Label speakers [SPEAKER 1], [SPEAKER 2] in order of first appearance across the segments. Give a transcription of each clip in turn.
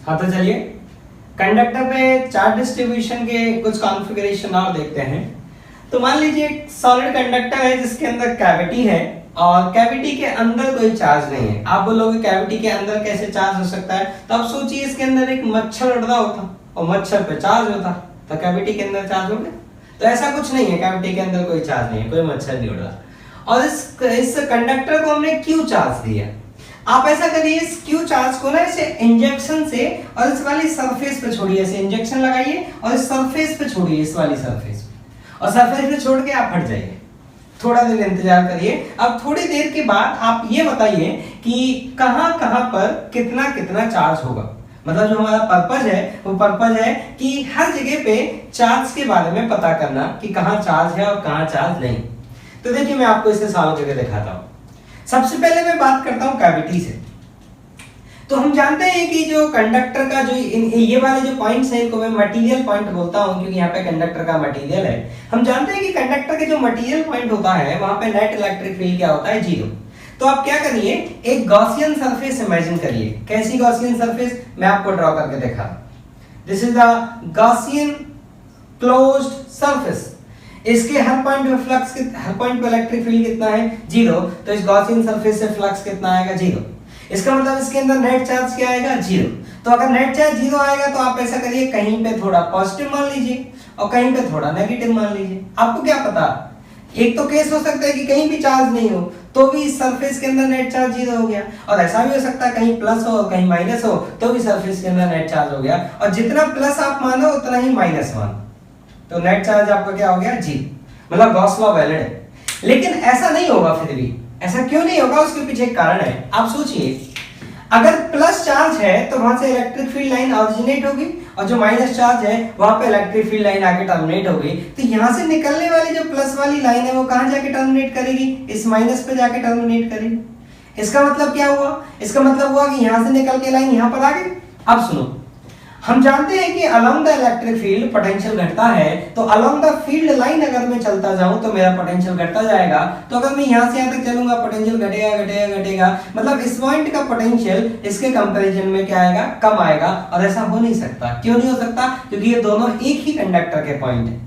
[SPEAKER 1] हाँ तो चलिए कंडक्टर पे चार्ज डिस्ट्रीब्यूशन के कुछ कॉन्फ़िगरेशन और देखते हैं। तो मान लीजिए एक सॉलिड कंडक्टर है जिसके अंदर कैविटी है और कैविटी के अंदर कोई चार्ज नहीं है। आप बोलोगे कैविटी के अंदर कैसे चार्ज हो सकता है, तो आप सोचिए इसके अंदर एक मच्छर उड़ रहा होता और मच्छर पे चार्ज होता तो कैविटी के अंदर चार्ज हो गया। तो ऐसा कुछ नहीं है, कैविटी के अंदर कोई चार्ज नहीं है, कोई मच्छर नहीं उड़ रहा। और इस कंडक्टर को हमने क्यू चार्ज दिया। आप ऐसा करिए इस क्यू चार्ज को ना इसे इंजेक्शन से और इस वाली सरफेस पे छोड़िए, ऐसे इंजेक्शन लगाइए और इस सरफेस पे छोड़िए, इस वाली सरफेस पे, और सरफेस पे छोड़ के आप हट जाइए। थोड़ा देर इंतजार करिए। अब थोड़ी देर के बाद आप ये बताइए कि कहां-कहां पर कितना कितना चार्ज होगा। मतलब जो हमारा पर्पज है वो पर्पज है कि हर जगह पे चार्ज के बारे में पता करना कि कहां चार्ज है और कहां चार्ज नहीं। तो देखिए मैं आपको इसे सॉल्व करके दिखाता हूं। सबसे पहले मैं बात करता हूं कैविटी से। तो हम जानते हैं कि जो कंडक्टर का जो ये वाले जो पॉइंट्स हैं इनको मैं मटेरियल पॉइंट बोलता हूं क्योंकि यहाँ पे कंडक्टर का मटेरियल है। हम जानते हैं कि कंडक्टर के जो मटेरियल पॉइंट होता है वहां पे नेट इलेक्ट्रिक फील्ड क्या होता है, 0। तो आप क्या करिए, एक गॉसियन सरफेस इमेजिन करिए। कैसी गॉसियन सरफेस, मैं आपको ड्रॉ करके दिखा। This is the Gaussian closed surface. इसके हर पॉइंट पे फ्लक्स हर पॉइंट पे इलेक्ट्रिक फील्ड कितना है, 0। तो इस गॉसियन सरफेस से फ्लक्स कितना आएगा, 0। इसका मतलब इसके अंदर नेट चार्ज क्या आएगा, 0। तो अगर नेट चार्ज 0 आएगा तो आप ऐसा करिए कहीं पे थोड़ा पॉजिटिव मान लीजिए और कहीं पे थोड़ा नेगेटिव मान लीजिए। आपको क्या पता, एक तो केस हो सकता है कि कहीं भी चार्ज नहीं हो तो भी इस सरफेस के अंदर नेट चार्ज 0 हो गया, और ऐसा भी हो सकता है कहीं प्लस हो कहीं माइनस हो तो भी सरफेस के अंदर नेट चार्ज हो गया, और जितना प्लस आप मानो उतना ही माइनस मानो, तो नेट चार्ज आपका क्या हो गया, 0। मतलब गॉस लॉ वैलिड है। लेकिन ऐसा नहीं होगा, फिर भी ऐसा क्यों नहीं होगा, उसके पीछे एक कारण है। आप सोचिए अगर प्लस चार्ज है तो वहां से इलेक्ट्रिक फील्ड लाइन ओरिजिनेट होगी, और जो माइनस चार्ज है वहां पे इलेक्ट्रिक फील्ड लाइन आके टर्मिनेट होगी। तो यहां से निकलने वाली जो प्लस वाली लाइन है वो कहां जाके टर्मिनेट करेगी, इस माइनस पे जाके टर्मिनेट करेगी। इसका मतलब क्या हुआ, इसका मतलब हुआ कि यहां से निकल के लाइन यहां पर आ गई। अब सुनो, हम जानते हैं कि along the electric field potential घटता है, तो अलोंग द फील्ड लाइन अगर मैं चलता जाऊं तो मेरा पोटेंशियल घटता जाएगा। तो अगर मैं यहां से यहां तक चलूंगा पोटेंशियल घटेगा घटेगा घटेगा, मतलब इस पॉइंट का पोटेंशियल इसके कंपैरिजन में क्या आएगा, कम आएगा। और ऐसा हो नहीं सकता। क्यों नहीं हो सकता, क्योंकि ये दोनों एक ही कंडक्टर के पॉइंट है।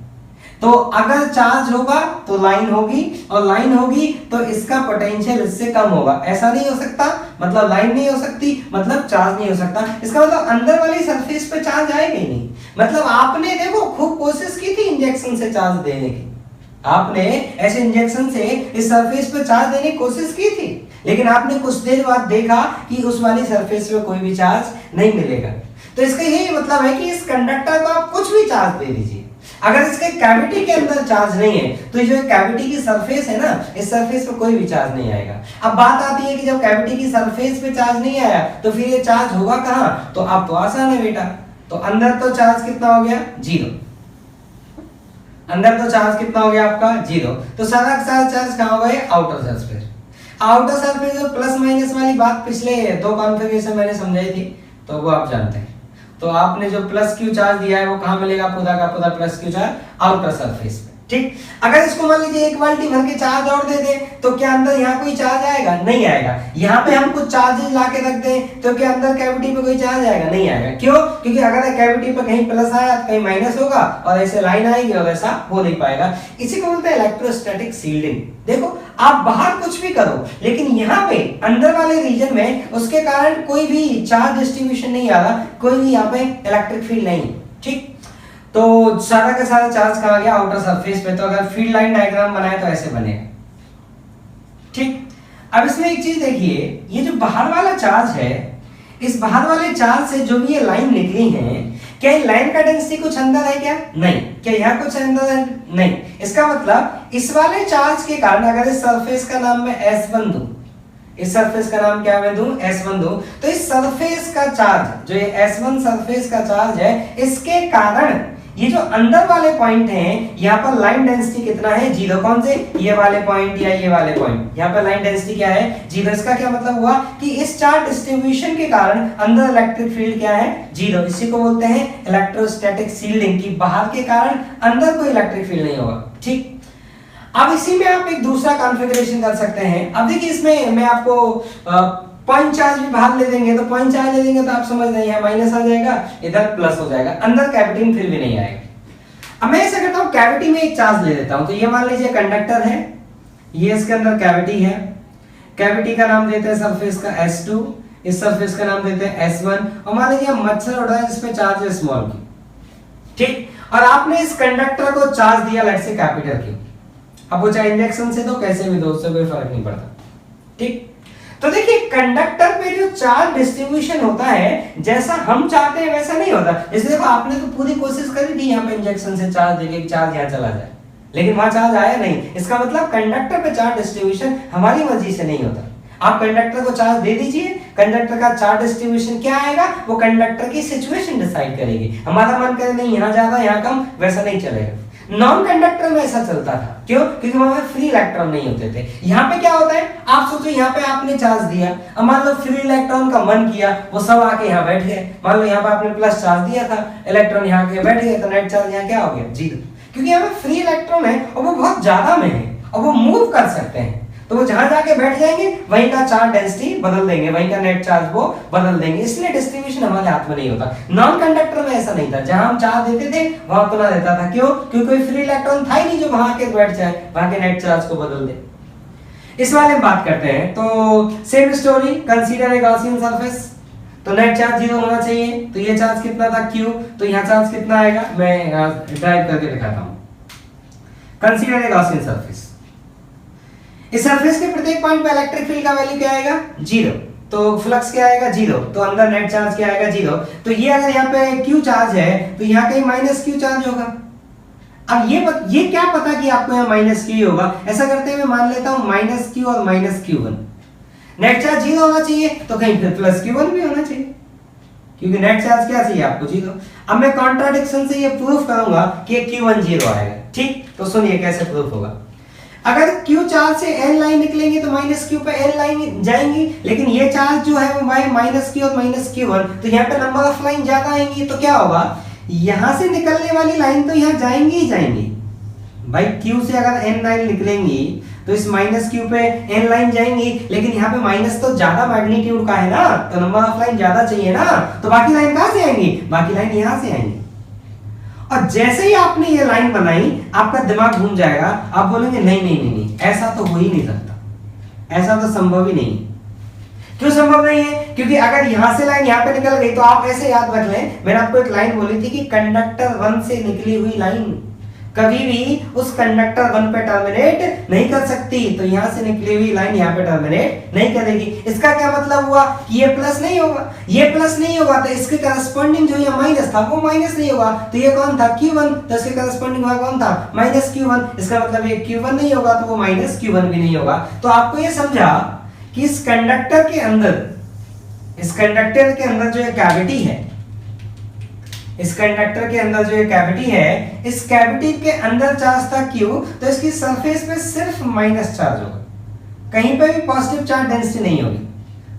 [SPEAKER 1] तो अगर चार्ज होगा तो लाइन होगी, और लाइन होगी तो इसका पोटेंशियल इससे कम होगा। ऐसा नहीं हो सकता, मतलब लाइन नहीं हो सकती, मतलब चार्ज नहीं हो सकता। इसका मतलब अंदर वाली सरफेस पे चार्ज आएगा ही नहीं। मतलब आपने देखो खूब कोशिश की थी इंजेक्शन से चार्ज देने की, आपने ऐसे इंजेक्शन से इस सरफेस पे चार्ज देने की कोशिश की थी, लेकिन आपने कुछ देर बाद देखा कि उस वाली सरफेस पे कोई भी चार्ज नहीं मिलेगा। तो इसका यही मतलब है कि इस कंडक्टर को आप कुछ भी चार्ज दे दीजिए, अगर इसके कैविटी के अंदर चार्ज नहीं है तो जो कैविटी की सरफेस है ना, इस सरफेस पे कोई भी चार्ज नहीं आएगा। अब बात आती है कि जब कैविटी की सरफेस पे चार्ज नहीं आया तो फिर ये चार्ज होगा कहां, तो अब तो आसान है बेटा। तो अंदर तो चार्ज कितना हो गया, 0। अंदर तो चार्ज कितना हो गया आपका, 0। तो सारा चार्ज कहां होगा, आउटर सरफेस। आउटर सरफेस जो प्लस माइनस वाली बात पिछले 2 कॉन्फ़िगरेशन मैंने समझाई थी, तो वो आप जानते हैं। तो आपने जो प्लस क्यू चार्ज दिया है वो कहां मिलेगा, पूरा का पूरा plus Q charge outer surface पे। ठीक, अगर इसको मान लीजिए एक बाल्टी भर के चार्ज और दे दे तो क्या अंदर यहाँ कोई चार्ज आएगा, नहीं आएगा। यहाँ पे हम कुछ चार्जेस ला के रख दें तो क्या अंदर कैविटी पे कोई चार्ज आएगा, नहीं आएगा। क्यों, क्योंकि अगर कैविटी पे कहीं प्लस आया तो कहीं माइनस होगा, और ऐसे लाइन आएगी और ऐसा हो नहीं पाएगा। इसी को बोलते हैं इलेक्ट्रोस्टैटिक शील्डिंग। देखो आप बाहर कुछ भी करो लेकिन यहाँ पे अंदर वाले रीजन में उसके कारण कोई भी चार्ज डिस्ट्रीब्यूशन नहीं आ रहा, कोई भी यहाँ पे इलेक्ट्रिक फील्ड नहीं। ठीक, तो सारा का सारा चार्ज कहां गया, आउटर सरफेस पे। तो अगर फील्ड लाइन डायग्राम बनाए तो ऐसे बनेगा। ठीक, अब इसमें एक चीज देखिए, ये जो बाहर वाला चार्ज है, इस बाहर वाले चार्ज से जो भी ये लाइन निकली है, क्या ये लाइन का डेंसिटी कुछ अंदर है क्या, नहीं। क्या यहाँ कुछ अंदर है, नहीं। इसका मतलब इस वाले चार्ज के कारण अगर इस सरफेस का नाम मैं S1 दूं, इस सरफेस का नाम क्या मैं दूं, S1 दूं, तो इस सरफेस का चार्ज, जो ये S1 सरफेस का चार्ज है, इसके कारण ये जो अंदर वाले पॉइंट हैं, यहाँ पर लाइन डेंसिटी कितना है, 0। कौन से, ये वाले पॉइंट या ये वाले पॉइंट, यहाँ पर लाइन डेंसिटी क्या है, 0। इसका क्या मतलब हुआ कि इस चार्ज डिस्ट्रीब्यूशन के कारण अंदर इलेक्ट्रिक फील्ड क्या है, 0। इसी को बोलते हैं इलेक्ट्रोस्टैटिक शील्डिंग, की बाहर के कारण अंदर कोई इलेक्ट्रिक फील्ड नहीं होगा। ठीक, अब इसी में आप एक दूसरा कॉन्फ़िगरेशन कर सकते हैं। अब देखिए इसमें मैं आपको पॉइंट चार्ज भी बाहर ले देंगे, तो पॉइंट चार्ज ले देंगे तो आप समझ रहे हैं माइनस आ जाएगा, इधर प्लस हो जाएगा, अंदर कैविटी में फिर भी नहीं आएगा। अब मैं ऐसा करता हूं कैविटी में एक चार्ज ले लेता हूं, तो ये मान लीजिए कंडक्टर है, ये इसके अंदर कैविटी है, कैविटी का नाम देते हैं सरफेस का S2, इस सरफेस का नाम देते हैं S1, और मान लीजिए मच्छर उड़ रहा है जिसपे चार्ज है स्मॉल q, ठीक। और आपने इस कंडक्टर को चार्ज दिया लेट्स से कैपिटल q, अब वो चाहे इंजेक्शन से दो कैसे भी दो उससे कोई फर्क नहीं पड़ता, ठीक। तो देखिए कंडक्टर पे जो चार्ज डिस्ट्रीब्यूशन होता है जैसा हम चाहते हैं वैसा नहीं होता। इसलिए देखो आपने तो पूरी कोशिश करी थी यहाँ पे इंजेक्शन से चार्ज देके चार्ज यहाँ चला जाए, लेकिन वहां चार्ज आया नहीं। इसका मतलब कंडक्टर पे चार्ज डिस्ट्रीब्यूशन हमारी मर्जी से नहीं होता। आप कंडक्टर को चार्ज दे दीजिए, कंडक्टर का चार्ज डिस्ट्रीब्यूशन क्या आएगा वो कंडक्टर की सिचुएशन डिसाइड करेगी। हमारा मन करे नहीं यहाँ ज्यादा यहाँ कम, वैसा नहीं चलेगा। नॉन कंडक्टर में ऐसा चलता था, क्यों? क्योंकि वहां पे फ्री इलेक्ट्रॉन नहीं होते थे। यहाँ पे क्या होता है, आप सोचो यहाँ पे आपने चार्ज दिया, अब मान लो फ्री इलेक्ट्रॉन का मन किया वो सब आके यहाँ बैठ गए। मान लो यहाँ पे आपने प्लस चार्ज दिया था, इलेक्ट्रॉन यहाँ के बैठ गए, तो नेट चार्ज यहाँ क्या हो गया, 0, क्योंकि यहाँ पे फ्री इलेक्ट्रॉन है और वो बहुत ज्यादा में है और वो मूव कर सकते हैं, तो वो जहां जाके बैठ जाएंगे वहीं का चार्ज डेंसिटी बदल देंगे, वहीं का नेट चार्ज वो बदल देंगे। इसलिए डिस्ट्रीब्यूशन हमारे हाथ में नहीं होता। नॉन कंडक्टर में ऐसा नहीं था, जहां हम चार्ज देते थे वहां उतना देता था। क्यों? क्योंकि कोई फ्री इलेक्ट्रॉन था ही नहीं जो वहां के बैठ जाए, वहां के नेट चार्ज को बदल दे। इस वाले में बात करते हैं, तो same story, consider a Gaussian surface, तो नेट चार्ज 0 होना चाहिए। तो ये चार्ज कितना था Q, तो यहाँ चार्ज कितना आएगा, मैं ड्राइव करके दिखाता हूँ। कंसीडर ए गॉसियन सरफेस, इस सरफेस के प्रत्येक पॉइंट पे इलेक्ट्रिक फील्ड का वैल्यू क्या आएगा, 0, तो फ्लक्स क्या आएगा 0, तो अंदर नेट चार्ज क्या आएगा 0। तो ये अगर यहाँ पे Q चार्ज है तो यहाँ कहीं माइनस Q चार्ज होगा। अब ये क्या पता कि आपको यहाँ माइनस Q होगा। ऐसा करते हुए मान लेता हूँ माइनस Q और माइनस Q1, नेट चार्ज 0 होना चाहिए, तो कहीं फिर प्लस Q1 भी होना चाहिए, क्योंकि नेट चार्ज क्या चाहिए आपको 0। अब मैं कॉन्ट्राडिक्शन से ये प्रूफ करूंगा कि Q1 0 आएगा, ठीक। तो सुनिए कैसे प्रूफ होगा। अगर Q चार्ज से N लाइन निकलेंगे तो माइनस Q पे N लाइन जाएंगी, लेकिन ये चार्ज जो है वो माइनस Q और माइनस Q1, तो यहाँ पे नंबर ऑफ लाइन ज्यादा आएंगी, तो क्या होगा, यहाँ से निकलने वाली लाइन तो यहाँ जाएंगी ही जाएंगी। भाई Q से अगर N लाइन निकलेंगी तो इस माइनस Q पे N लाइन जाएंगी, लेकिन यहाँ पे माइनस तो ज्यादा मैग्नीट्यूड का है ना, तो नंबर ऑफ लाइन ज्यादा चाहिए ना, तो बाकी लाइन कहाँ से आएंगी, बाकी लाइन यहाँ से आएंगी। और जैसे ही आपने ये लाइन बनाई आपका दिमाग घूम जाएगा, आप बोलेंगे नहीं नहीं नहीं नहीं, ऐसा तो हो ही नहीं सकता, ऐसा तो संभव ही नहीं। क्यों संभव नहीं है? क्योंकि अगर यहां से लाइन यहाँ पे निकल गई तो आप ऐसे याद रख लें, मैंने आपको एक लाइन बोली थी कि कंडक्टर 1 से निकली हुई लाइन कभी भी उस कंडक्टर 1 पे टर्मिनेट नहीं कर सकती, तो यहां से निकली हुई लाइन यहाँ पे टर्मिनेट नहीं करेगी। इसका क्या मतलब हुआ कि ये प्लस नहीं होगा, ये प्लस नहीं होगा तो इसके करस्पॉन्डिंग जो ये माइनस था वो माइनस नहीं होगा, तो ये कौन था Q1, तो इसके करस्पॉन्डिंग वहां कौन था माइनस Q1। इसका मतलब ये Q1 नहीं होगा तो वो माइनस Q1 भी नहीं होगा। तो आपको ये समझा कि इस कंडक्टर के अंदर जो कैविटी है, इस कंडक्टर के अंदर जो कैविटी है, इस कैविटी के अंदर चार्ज था Q, तो इसकी सरफेस पे सिर्फ माइनस चार्ज होगा, कहीं पे भी पॉजिटिव चार्ज डेंसिटी नहीं होगी।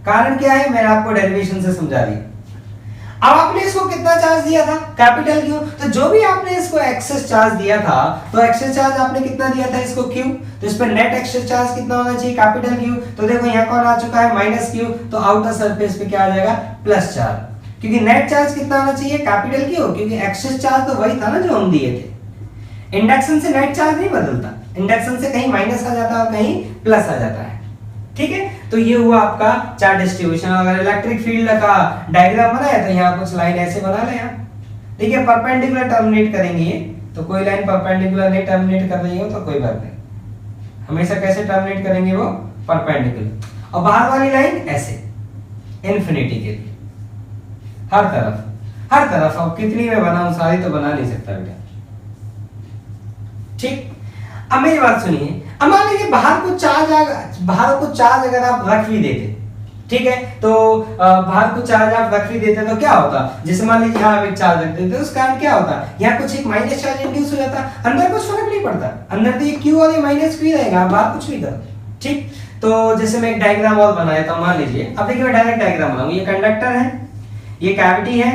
[SPEAKER 1] कारण क्या है, मैंने आपको डेरिवेशन से समझा दिया। अब आपने इसको कितना चार्ज दिया था, कैपिटल Q, तो जो भी आपने इसको एक्सेस चार्ज दिया था, तो एक्सेस चार्ज आपने कितना दिया था इसको Q, तो इस पर नेट एक्सेस चार्ज कितना होना चाहिए, कैपिटल Q। तो देखो यहाँ कौन आ चुका है माइनस Q, तो आउटर सरफेस पे क्या आ जाएगा प्लस चार्ज, क्योंकि नेट चार्ज कितना होना चाहिए कैपिटल Q, क्योंकि एक्सेस चार्ज तो वही था ना जो हम दिए थे। इंडक्शन से नेट चार्ज नहीं बदलता, इंडक्शन से कहीं माइनस आ जाता है और कहीं प्लस आ जाता है, ठीक है। तो ये हुआ आपका चार्ज डिस्ट्रीब्यूशन। अगर इलेक्ट्रिक फील्ड का डायग्राम बनाया तो यहाँ कुछ लाइन ऐसे बना ले आप, ठीक है, परपेंडिकुलर टर्मिनेट करेंगे, तो कोई लाइन परपेंडिकुलर नहीं टर्मिनेट कर रही हो तो कोई बात नहीं, हमेशा कैसे टर्मिनेट करेंगे वो परपेंडिकुलर, और बाहर वाली लाइन ऐसे इन्फिनिटी के लिए हर तरफ। अब कितनी में बनाऊं, सारी तो बना नहीं सकता बेटा, ठीक। अब मेरी बात सुनिए, अब मान लीजिए बाहर को चार्ज अगर आप रख भी देते, ठीक है, तो बाहर को चार्ज आप रख भी देते तो क्या होता, जैसे मान लीजिए यहाँ एक चार्ज रख देते, उस कारण क्या होता, यहाँ कुछ एक माइनस चार्ज इंड्यूस हो जाता, अंदर कुछ फर्क नहीं पड़ता, अंदर तो ये Q और ये माइनस Q रहेगा, बाहर कुछ भी करो, ठीक। तो जैसे मैं एक डायग्राम और बनाया था, मान लीजिए, अब देखिए मैं डायरेक्ट डायग्राम बनाऊंगा। ये कंडक्टर है, ये कैविटी है,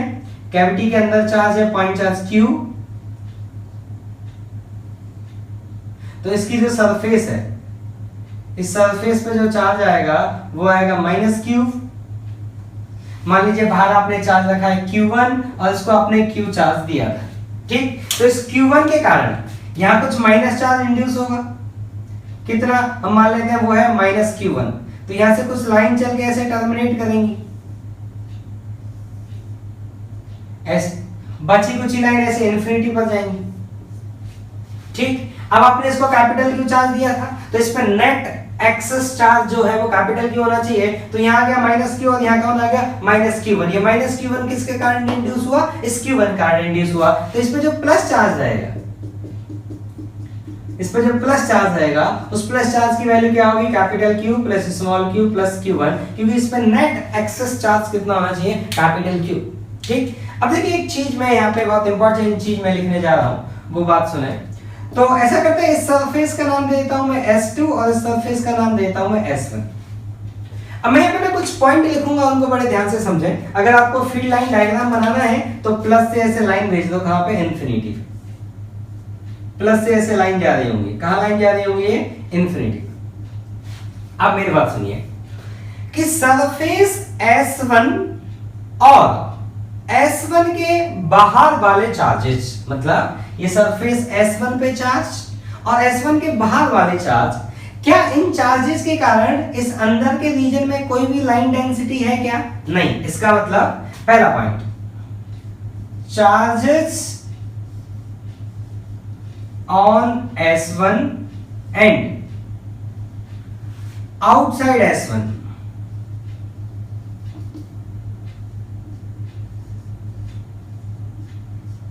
[SPEAKER 1] कैविटी के अंदर चार्ज है पॉइंट चार्ज Q, तो इसकी जो सरफेस है, इस सरफेस पे जो चार्ज आएगा वो आएगा माइनस Q, मान लीजिए बाहर आपने चार्ज रखा है Q1 और इसको आपने Q चार्ज दिया था, ठीक। तो इस Q1 के कारण यहाँ कुछ माइनस चार्ज इंड्यूस होगा, कितना हम मान लेते हैं वो है -Q1। तो यहां से कुछ लाइन चल के ऐसे टर्मिनेट करेंगी, ऐसे बची कुछ लाइन ऐसे इन्फिनिटी पर जाएंगी, ठीक। अब आपने इसको कैपिटल Q चार्ज दिया था, तो इस पर नेट एक्सेस चार्ज जो है वो कैपिटल Q होना चाहिए। तो यहाँ आ गया -Q और यहाँ कौन आ गया -Q1। ये -Q1 किसके कारण इंड्यूस हुआ, इस Q1 कारण इंड्यूस हुआ। तो इस पे जो प्लस चार्ज रहेगा, इस पर जो प्लस चार्ज रहेगा उस प्लस चार्ज की वैल्यू क्या होगी, capital Q plus small q plus Q1, क्योंकि इस पर नेट एक्सेस चार्ज कितना होना चाहिए, कैपिटल Q, ठीक। अब देखिए एक चीज मैं यहाँ पे बहुत इंपॉर्टेंट चीज मैं लिखने जा रहा हूँ, वो बात सुने। तो ऐसा करते हैं, इस सरफेस का नाम देता हूं मैं S2 और इस सरफेस का नाम देता हूं मैं S1। अब मैं यहाँ पे कुछ पॉइंट लिखूंगा, उनको बड़े ध्यान से समझें। अगर आपको फील्ड लाइन डायग्राम बनाना है तो प्लस से ऐसे लाइन भेज दो, कहां पे, इन्फिनिटी। प्लस से ऐसे लाइन जा रही होंगी, कहां लाइन जा रही होंगी, इन्फिनिटी। अब मेरी बात सुनिए कि सरफेस S1 और S1 के बाहर वाले चार्जेस, मतलब ये सरफेस S1 पे चार्ज और S1 के बाहर वाले चार्ज, क्या इन चार्जेस के कारण इस अंदर के रीजन में कोई भी लाइन डेंसिटी है क्या, नहीं। इसका मतलब पहला point, charges on S1 and outside S1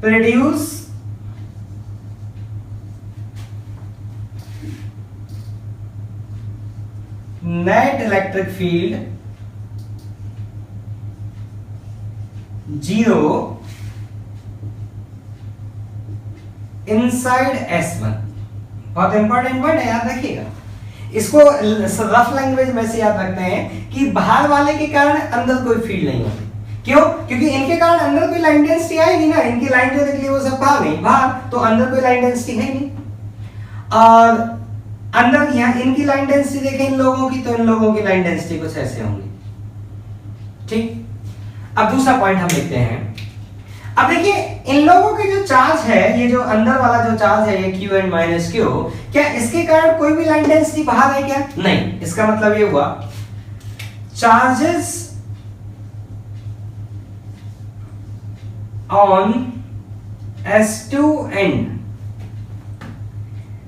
[SPEAKER 1] produce net electric field 0 inside S1। बहुत इंपॉर्टेंट वर्ड है, याद रखिएगा इसको। रफ लैंग्वेज में से याद रखते हैं कि बाहर वाले के कारण अंदर कोई फील्ड नहीं होती। क्यों, क्योंकि इनके कारण अंदर कोई लाइन डेंसिटी आएगी ना, इनकी लाइन जो निकली वो सब बाहर गई, बाहर, तो अंदर कोई लाइन डेंसिटी है नहीं। और अंदर यहाँ इनकी लाइन डेंसिटी देखें इन लोगों की, तो इन लोगों की लाइन डेंसिटी कुछ ऐसे होंगी, ठीक। अब दूसरा पॉइंट हम लिखते हैं। अब देखिए इन लोगों के जो चार्ज है, ये जो अंदर वाला जो चार्ज है ये Q एंड -Q, क्या इसके कारण कोई भी लाइन डेंसिटी बाहर है क्या, नहीं। इसका मतलब ये हुआ charges on S2 and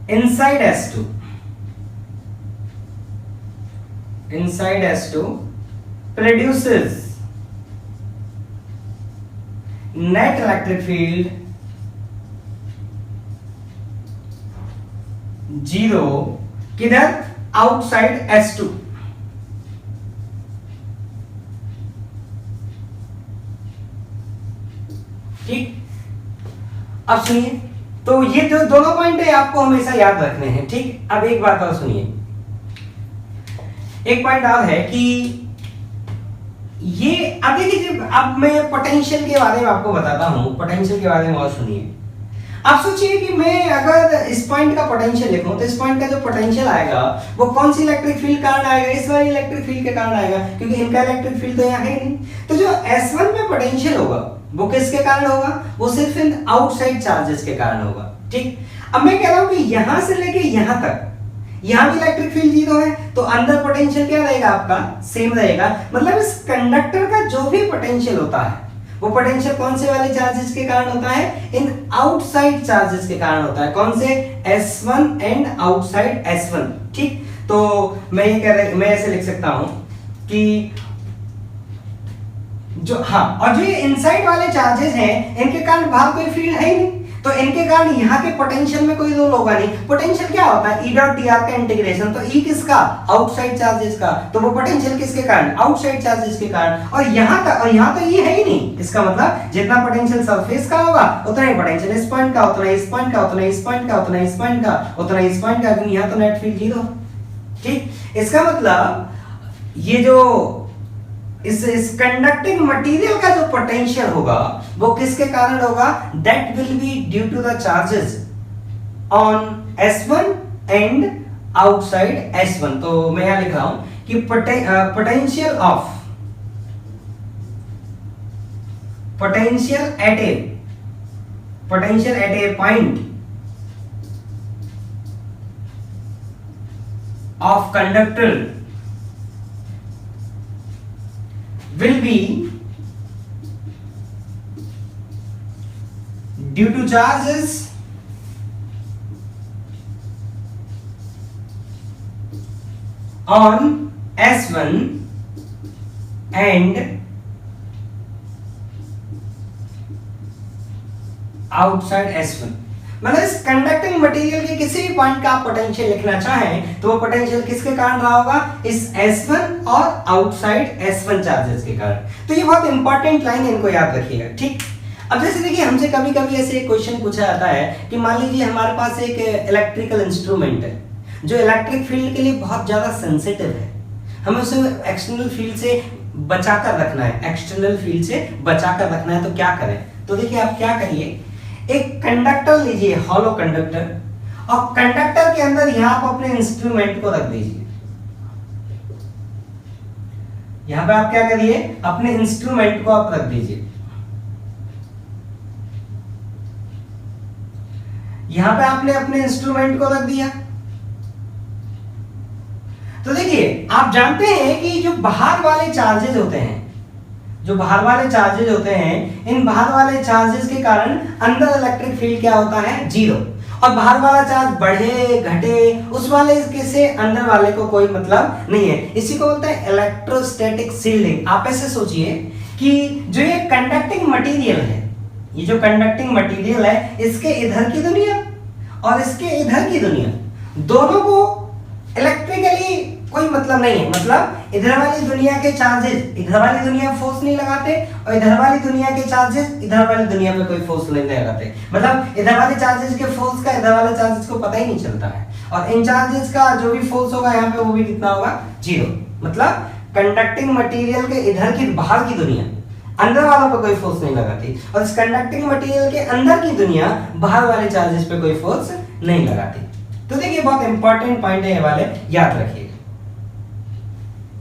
[SPEAKER 1] inside S2 produces net electric field 0 किधर, आउटसाइड S2। ठीक। अब सुनिए, तो ये जो दोनों पॉइंट है आपको हमेशा याद रखने हैं, ठीक। अब एक बात और सुनिए, एक पॉइंट और है कि ये अब देखिए, अब मैं पोटेंशियल के बारे में आपको बताता हूं, पोटेंशियल के बारे में और सुनिए। आप सोचिए कि मैं अगर इस पॉइंट का पोटेंशियल लिखूं, तो इस पॉइंट का जो पोटेंशियल आएगा वो कौन सी इलेक्ट्रिक फील्ड कारण आएगा, इस वाली इलेक्ट्रिक फील्ड के कारण आएगा, क्योंकि इनका इलेक्ट्रिक फील्ड तो यहाँ है नहीं। तो जो S1 में पोटेंशियल होगा वो किसके कारण होगा, वो सिर्फ इन आउटसाइड चार्जेस के कारण होगा, ठीक। अब मैं कह रहा हूं कि यहां से लेके यहां तक, यहां भी इलेक्ट्रिक फील्ड 0 है, तो अंदर पोटेंशियल क्या रहेगा आपका, सेम रहेगा। मतलब इस कंडक्टर का जो भी पोटेंशियल होता है वो पोटेंशियल कौन से वाले चार्जेस के कारण होता है, इन आउटसाइड चार्जेस के कारण होता है। कौन से, S1 एंड आउटसाइड S1, ठीक। तो मैं ये कह रहा, मैं ऐसे लिख सकता हूं कि जो, हाँ, और जो ये इनसाइड वाले चार्जेस हैं इनके कारण बाहर कोई फील्ड है ही नहीं, तो इनके कारण यहाँ के पोटेंशियल में कोई रोल होगा नहीं। पोटेंशियल क्या होता है, E डॉट dr का इंटीग्रेशन, तो E किसका, आउटसाइड चार्जेस का, तो वो पोटेंशियल किसके कारण, आउटसाइड चार्जेस के कारण। और यहाँ तक, और यहाँ तो E है ही नहीं, इसका मतलब जितना पोटेंशियल सरफेस का होगा उतना ही पोटेंशियल इस पॉइंट का, उतना इस पॉइंट का, उतना इस पॉइंट का, उतना इस पॉइंट का, उतना इस पॉइंट का, क्योंकि यहाँ तो नेट फील्ड 0, ठीक। इसका मतलब ये जो इस कंडक्टिंग मटेरियल का जो पोटेंशियल होगा वो किसके कारण होगा, that will be due to the charges on S1 and outside S1। तो मैं यहां लिख रहा हूं कि potential of potential at a point of conductor will be due to charges on S1 and outside S1। मतलब इस कंडक्टिंग मटेरियल के किसी भी पॉइंट का आप पोटेंशियल लिखना चाहें तो वो पोटेंशियल किसके कारण रहा होगा, इस S1 और आउटसाइड S1 चार्जेस के कारण। तो ये बहुत इंपॉर्टेंट लाइन, इनको याद रखिएगा, ठीक। अब जैसे देखिए हमसे कभी कभी ऐसे क्वेश्चन पूछा जाता है कि मान लीजिए हमारे पास एक इलेक्ट्रिकल इंस्ट्रूमेंट है जो इलेक्ट्रिक फील्ड के लिए बहुत ज्यादा सेंसिटिव है, हमें उसे एक्सटर्नल फील्ड से बचाकर रखना है, एक्सटर्नल फील्ड से बचाकर रखना है, तो क्या करें। तो देखिए आप क्या करिए, एक कंडक्टर लीजिए, हॉलो कंडक्टर, और कंडक्टर के अंदर यहां आप अपने इंस्ट्रूमेंट को रख दीजिए। यहां पे आप क्या करिए, अपने इंस्ट्रूमेंट को आप रख दीजिए। यहां पे आपने अपने इंस्ट्रूमेंट को रख दिया। तो देखिए आप जानते हैं कि जो बाहर वाले चार्जेस होते हैं, जो बाहर वाले चार्जेस होते हैं, इन बाहर वाले चार्जेस के कारण अंदर इलेक्ट्रिक फील्ड क्या होता है, जीरो। और बाहर वाला चार्ज बढ़े घटे उस वाले से अंदर वाले को कोई मतलब नहीं है। इसी को बोलते हैं इलेक्ट्रोस्टैटिक शील्डिंग। आप ऐसे सोचिए कि जो ये कंडक्टिंग मटेरियल है, ये जो कंडक्टिंग मटेरियल है, इसके इधर की दुनिया और इसके इधर की दुनिया दोनों को इलेक्ट्रिकली कोई मतलब नहीं है। मतलब इधर वाली दुनिया के चार्जेस इधर वाली दुनिया में फोर्स नहीं लगाते और इधर वाली दुनिया के चार्जेस इधर वाली दुनिया में कोई फोर्स नहीं लगाते। मतलब इधर वाले चार्जेस के फोर्स का इधर वाले चार्जेस को पता ही नहीं चलता है, और इन चार्जेस का जो भी फोर्स होगा यहाँ पे वो भी कितना होगा, जीरो। मतलब कंडक्टिंग मटेरियल के इधर की बाहर की दुनिया अंदर वालों पे कोई फोर्स नहीं लगाती, और इस कंडक्टिंग मटेरियल के अंदर की दुनिया बाहर वाले चार्जेस पे कोई फोर्स नहीं लगाती। तो देखिए बहुत इंपॉर्टेंट पॉइंट है, ये वाले याद रखिए।